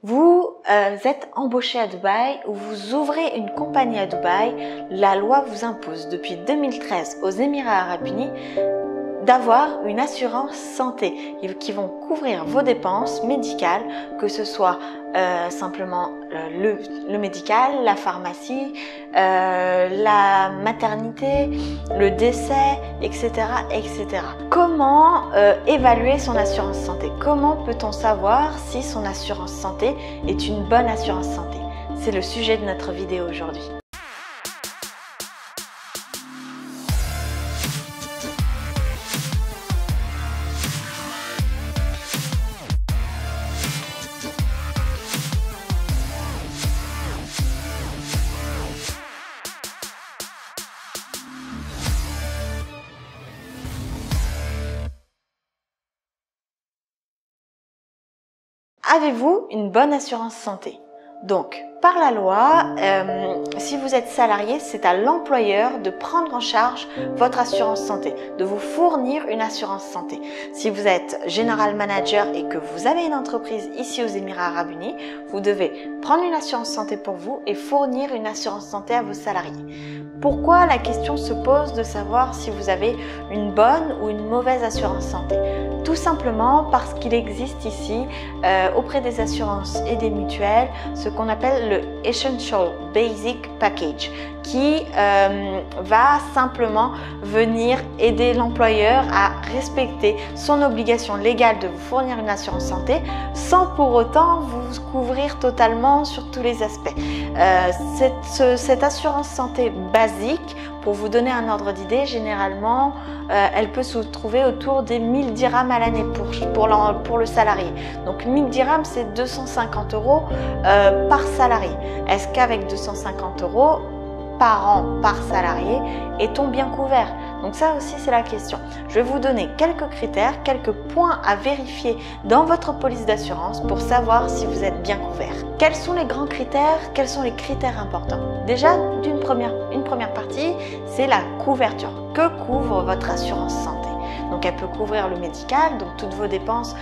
Vous êtes embauché à Dubaï ou vous ouvrez une compagnie à Dubaï, la loi vous impose depuis 2013 aux Émirats Arabes Unis d'avoir une assurance santé qui vont couvrir vos dépenses médicales, que ce soit simplement le médical, la pharmacie, la maternité, le décès, etc. etc. Comment évaluer son assurance santé? Comment peut-on savoir si son assurance santé est une bonne assurance santé? C'est le sujet de notre vidéo aujourd'hui. Avez-vous une bonne assurance santé? Donc, par la loi, si vous êtes salarié, c'est à l'employeur de prendre en charge votre assurance santé, de vous fournir une assurance santé. Si vous êtes General Manager et que vous avez une entreprise ici aux Émirats Arabes Unis, vous devez prendre une assurance santé pour vous et fournir une assurance santé à vos salariés. Pourquoi la question se pose de savoir si vous avez une bonne ou une mauvaise assurance santé? Tout simplement parce qu'il existe ici, auprès des assurances et des mutuelles, ce qu'on appelle le Essential Basic Package, qui va simplement venir aider l'employeur à respecter son obligation légale de vous fournir une assurance santé sans pour autant vous couvrir totalement sur tous les aspects. Cette assurance santé basique, pour vous donner un ordre d'idée, généralement, elle peut se trouver autour des 1000 dirhams à l'année pour le salarié. Donc 1000 dirhams, c'est 250 € par salarié. Est-ce qu'avec 250 € par an, par salarié, est-on bien couvert? Donc ça aussi, c'est la question. Je vais vous donner quelques critères, quelques points à vérifier dans votre police d'assurance pour savoir si vous êtes bien couvert. Quels sont les grands critères? Quels sont les critères importants? Déjà, une première partie, c'est la couverture. Que couvre votre assurance santé? Donc elle peut couvrir le médical, donc toutes vos dépenses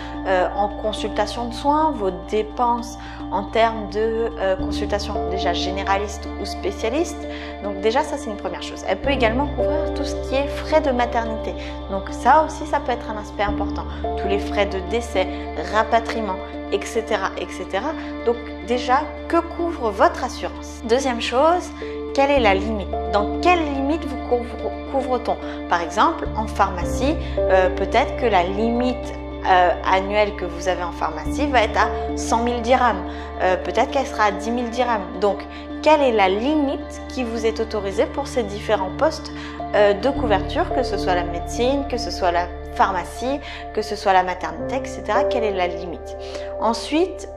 en consultation de soins, vos dépenses en termes de consultation déjà généraliste ou spécialiste. Donc déjà ça c'est une première chose. Elle peut également couvrir tout ce qui est frais de maternité. Donc ça aussi ça peut être un aspect important. Tous les frais de décès, rapatriement, etc. etc. Donc déjà, que couvre votre assurance? Deuxième chose, quelle est la limite? Dans quelle limite vous couvre-t-on? Par exemple, en pharmacie, peut-être que la limite annuelle que vous avez en pharmacie va être à 100 000 dirhams. Peut-être qu'elle sera à 10 000 dirhams. Donc, quelle est la limite qui vous est autorisée pour ces différents postes de couverture, que ce soit la médecine, que ce soit la pharmacie, que ce soit la maternité, etc. Quelle est la limite? Ensuite,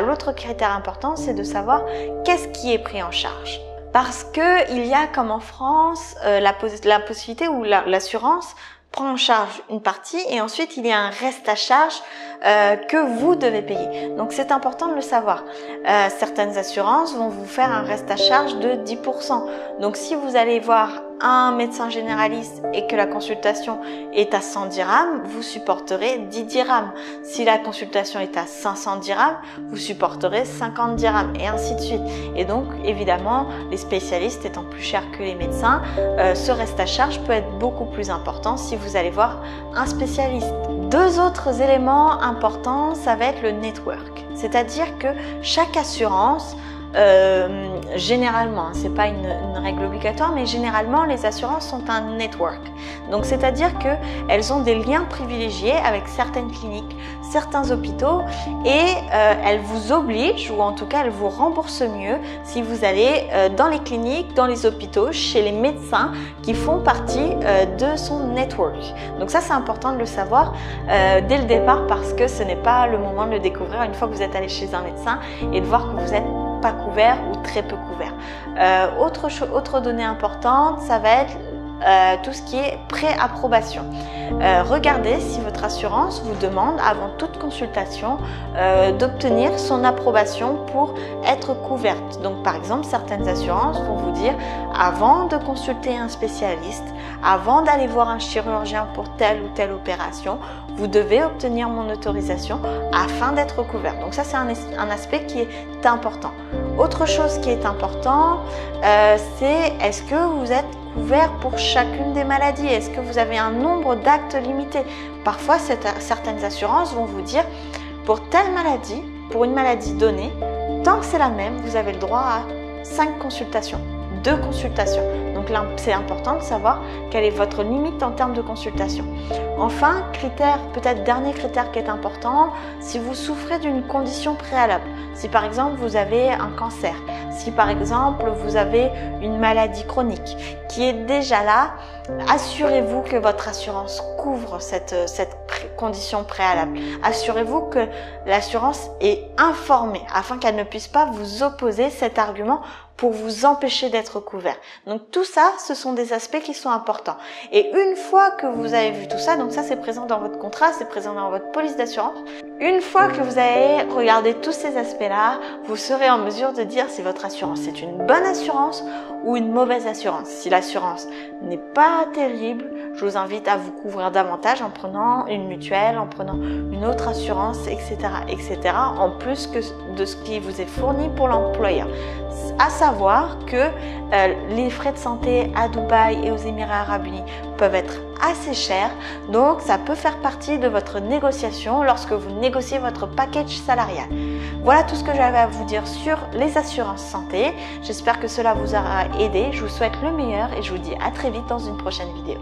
l'autre critère important, c'est de savoir qu'est-ce qui est pris en charge. Parce qu'il y a, comme en France, la possibilité où l'assurance prend en charge une partie et ensuite il y a un reste à charge que vous devez payer. Donc c'est important de le savoir. Certaines assurances vont vous faire un reste à charge de 10%. Donc si vous allez voir un médecin généraliste et que la consultation est à 100 dirhams, vous supporterez 10 dirhams. Si la consultation est à 500 dirhams, vous supporterez 50 dirhams et ainsi de suite. Et donc évidemment, les spécialistes étant plus chers que les médecins, ce reste à charge peut être beaucoup plus important si vous allez voir un spécialiste. Deux autres éléments importants, ça va être le network. C'est-à-dire que chaque assurance, généralement, c'est pas une règle obligatoire, mais généralement les assurances sont un network. Donc c'est-à-dire que elles ont des liens privilégiés avec certaines cliniques, certains hôpitaux et elles vous obligent ou en tout cas elles vous remboursent mieux si vous allez dans les cliniques, dans les hôpitaux, chez les médecins qui font partie de son network. Donc ça c'est important de le savoir dès le départ parce que ce n'est pas le moment de le découvrir une fois que vous êtes allé chez un médecin et de voir que vous êtes pas couvert ou très peu couvert. Autre donnée importante, ça va être tout ce qui est pré-approbation. Regardez si votre assurance vous demande avant toute consultation d'obtenir son approbation pour être couverte. Donc par exemple, certaines assurances vont vous dire avant de consulter un spécialiste, avant d'aller voir un chirurgien pour telle ou telle opération, vous devez obtenir mon autorisation afin d'être couvert. Donc ça, c'est un aspect qui est important. Autre chose qui est important, c'est est-ce que vous êtes couvert pour chacune des maladies? Est-ce que vous avez un nombre d'actes limité? Parfois, certaines assurances vont vous dire, pour telle maladie, pour une maladie donnée, tant que c'est la même, vous avez le droit à 5 consultations, 2 consultations. Donc là, c'est important de savoir quelle est votre limite en termes de consultation. Enfin, peut-être dernier critère qui est important, si vous souffrez d'une condition préalable. Si par exemple vous avez un cancer, si par exemple vous avez une maladie chronique qui est déjà là, assurez-vous que votre assurance couvre cette condition préalable. Assurez-vous que l'assurance est informée afin qu'elle ne puisse pas vous opposer cet argument pour vous empêcher d'être couvert. Donc tout ça, ce sont des aspects qui sont importants. Et une fois que vous avez vu tout ça, donc ça c'est présent dans votre contrat, c'est présent dans votre police d'assurance, une fois que vous avez regardé tous ces aspects-là, vous serez en mesure de dire si votre assurance est une bonne assurance ou une mauvaise assurance. Si l'assurance n'est pas terrible, je vous invite à vous couvrir davantage en prenant une mutuelle, en prenant une autre assurance, etc., etc., en plus de ce qui vous est fourni pour l'employeur. À savoir que les frais de santé à Dubaï et aux Émirats Arabes Unis peuvent être assez chers, donc ça peut faire partie de votre négociation lorsque vous négociez votre package salarial. Voilà tout ce que j'avais à vous dire sur les assurances santé. J'espère que cela vous aura aidé. Je vous souhaite le meilleur et je vous dis à très vite dans une prochaine vidéo.